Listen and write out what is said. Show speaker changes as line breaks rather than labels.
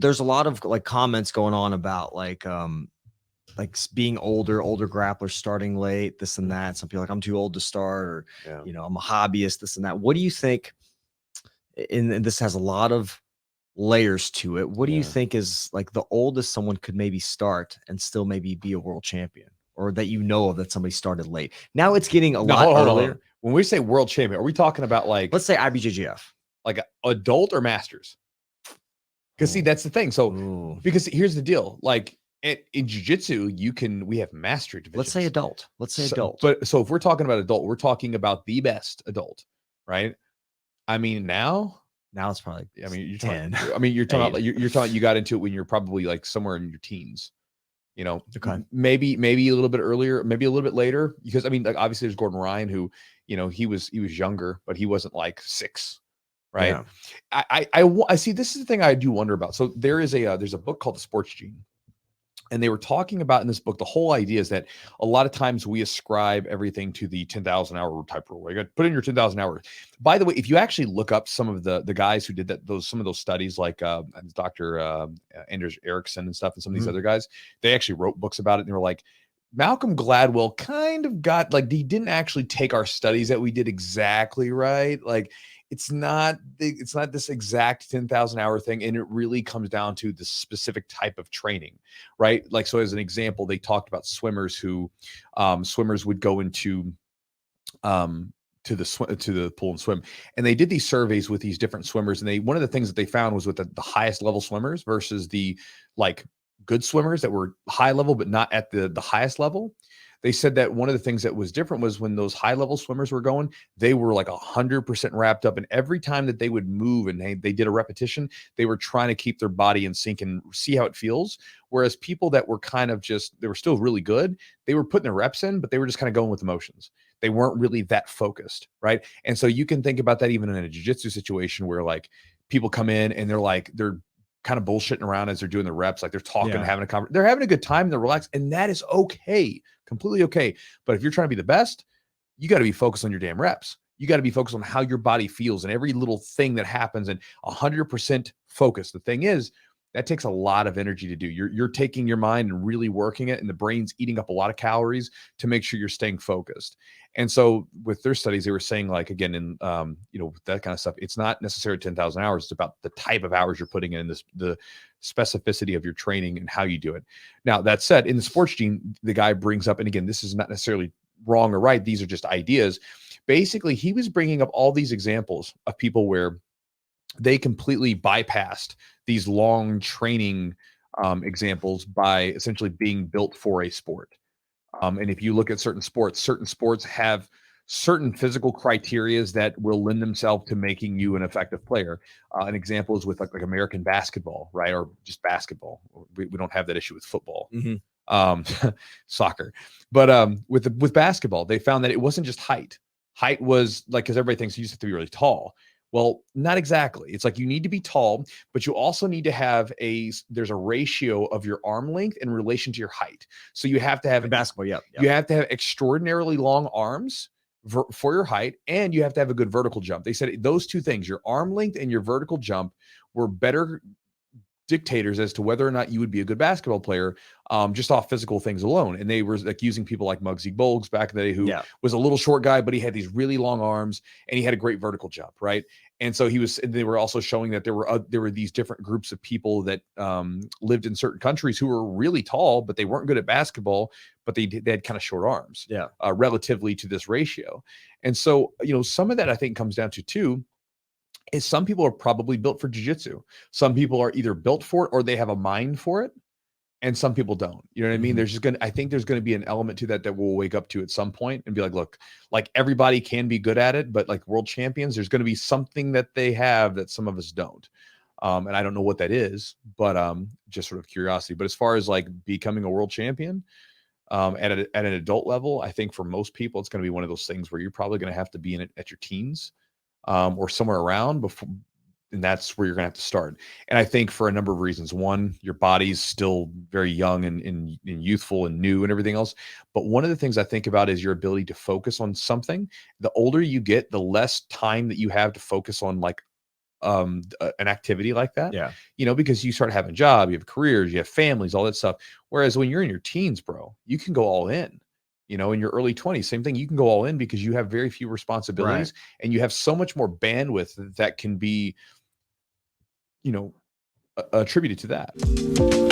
but there's a lot of like comments going on about like being older grapplers starting late, this and that. Some people are like, I'm too old to start, or I'm a hobbyist, this and that. What do you think? And this has a lot of layers to it. What do you think is like the oldest someone could maybe start and still maybe be a world champion, or that of that somebody started late? Now it's getting a lot earlier.
When we say world champion, are we talking about like,
let's say IBJJF,
like adult or masters? Because see, that's the thing. So because here's the deal, like in jiu-jitsu, we have mastery divisions.
Let's say adult.
But so if we're talking about adult, we're talking about the best adult, right? I mean, now
it's probably,
you're
10.
You're talking about, you're talking, you got into it when you're probably like somewhere in your teens, maybe a little bit earlier, maybe a little bit later, because like obviously there's Gordon Ryan who, he was younger, but he wasn't like 6. Right. Yeah. I see. This is the thing I do wonder about. So there's a book called The Sports Gene, and they were talking about in this book, the whole idea is that a lot of times we ascribe everything to the 10,000 hour type rule. You got to put in your 10,000 hours. By the way, if you actually look up some of the guys who did some of those studies, like Dr. Anders Ericsson and stuff, and some of these other guys, they actually wrote books about it. And they were like, Malcolm Gladwell kind of got like, he didn't actually take our studies that we did exactly right. Like, it's not this exact 10,000 hour thing. And it really comes down to the specific type of training, right? Like, so as an example, they talked about swimmers who, swimmers would go into, to the pool and swim. And they did these surveys with these different swimmers. And one of the things that they found was with the highest level swimmers versus the like good swimmers that were high level, but not at the highest level. They said that one of the things that was different was when those high level swimmers were going, they were like 100% wrapped up. And every time that they would move and they did a repetition, they were trying to keep their body in sync and see how it feels. Whereas people that were kind of they were still really good, they were putting their reps in, but they were just kind of going with emotions. They weren't really that focused. Right. And so you can think about that even in a jiu-jitsu situation where like people come in and they're kind of bullshitting around as they're doing the reps. Like they're talking, having a conversation, they're having a good time, they're relaxed, and that is okay. Completely okay. But if you're trying to be the best, you got to be focused on your damn reps. You got to be focused on how your body feels and every little thing that happens, and 100% focus. The thing is, that takes a lot of energy to do. You're taking your mind and really working it, and the brain's eating up a lot of calories to make sure you're staying focused. And so with their studies, they were saying, like, again, in that kind of stuff, it's not necessarily 10,000 hours. It's about the type of hours you're putting in, the specificity of your training and how you do it. Now, that said, in the Sports Gene, the guy brings up, and again, this is not necessarily wrong or right. These are just ideas. Basically, he was bringing up all these examples of people where they completely bypassed these long training examples by essentially being built for a sport. And if you look at certain sports have certain physical criterias that will lend themselves to making you an effective player. An example is with like American basketball, right? Or just basketball. We don't have that issue with football, soccer. But with basketball, they found that it wasn't just height. Height was like, because everybody thinks you used to be really tall. Well, not exactly. It's like you need to be tall, but you also need to have there's a ratio of your arm length in relation to your height. So you have to have
in basketball. Yeah.
You have to have extraordinarily long arms for your height, and you have to have a good vertical jump. They said those two things, your arm length and your vertical jump, were better dictators as to whether or not you would be a good basketball player, just off physical things alone. And they were like using people like Muggsy Bogues back in the day, who was a little short guy, but he had these really long arms and he had a great vertical jump, right? And so they were also showing that there were these different groups of people that lived in certain countries who were really tall, but they weren't good at basketball, but they had kind of short arms, relatively to this ratio. And so, some of that I think comes down to too, is some people are probably built for jiu-jitsu. Some people are either built for it or they have a mind for it, and some people don't. You know what I mean? I think there's going to be an element to that we'll wake up to at some point and be like, look, like everybody can be good at it, but like world champions, there's going to be something that they have that some of us don't. And I don't know what that is, but just sort of curiosity. But as far as like becoming a world champion, at an adult level, I think for most people, it's going to be one of those things where you're probably going to have to be in it at your teens. Or somewhere around before, and that's where you're gonna have to start. And I think for a number of reasons. One, your body's still very young and youthful and new and everything else. But one of the things I think about is your ability to focus on something. The older you get, the less time that you have to focus on like an activity like that.
Yeah.
You know, because you start having a job, you have careers, you have families, all that stuff. Whereas when you're in your teens, bro, you can go all in. You know, in your early 20s, same thing. You can go all in because you have very few responsibilities and you have so much more bandwidth that can be, you know, attributed to that.